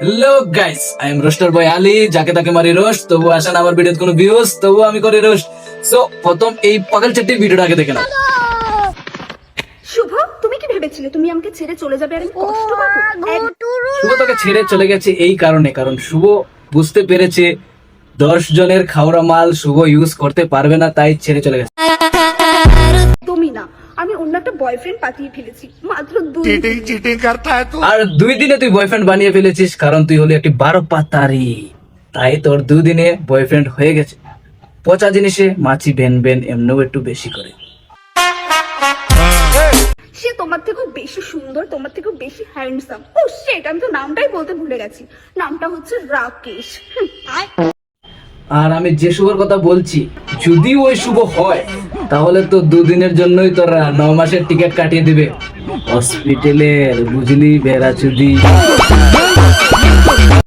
Hello guys, I am roaster boy Ali, যাকে তাকে মারি রোস্ট। তবু আসেন আমার ভিডিওতে কোনো ভিউজ, তবু আমি করি রোস্ট। সো প্রথম এই পাগল চাটির ভিডিওটা আগে দেখে নাও। শুভ, তুমি কি ভেবেছিলে তুমি আমাকে ছেড়ে চলে যাবে আর আমি কষ্ট পাবো? শুভ তোকে ছেড়ে চলে গেছে এই কারণে, কারণ শুভ বুঝতে পেরেছে 10 জনের খাওয়া মাল শুভ ইউজ করতে পারবে না, তাই ছেড়ে চলে গেছে। তুমি না, আমি অন্য একটা বয়ফ্রেন্ড পাঠিয়ে ফেলেছি মাত্র 2 चीटिंग चीटिंग करता है तू। আর 2 দিনে তুই বয়ফ্রেন্ড বানিয়ে ফেলেছিস, কারণ তুই হলি একটি 12 পাতারি। তাই তোর 2 দিনে বয়ফ্রেন্ড হয়ে গেছে। পচা জিনিসে মাছি বেন বেন এমনও একটু বেশি করে। সে তোমার থেকেও বেশি সুন্দর, তোমার থেকেও বেশি হ্যান্ডসাম। ও শিট, আমি তো নামটাই বলতে ভুলে গেছি। নামটা হচ্ছে রাকেশ। আর আমি যে শুভর কথা বলছি, যদি ওই শুভ হয় তাহলে তো 2 দিনের জন্যই তোরা 9 মাসের টিকিট কাটিয়ে দিবে হসপিটালের, বুঝলি বেড়া চুদি।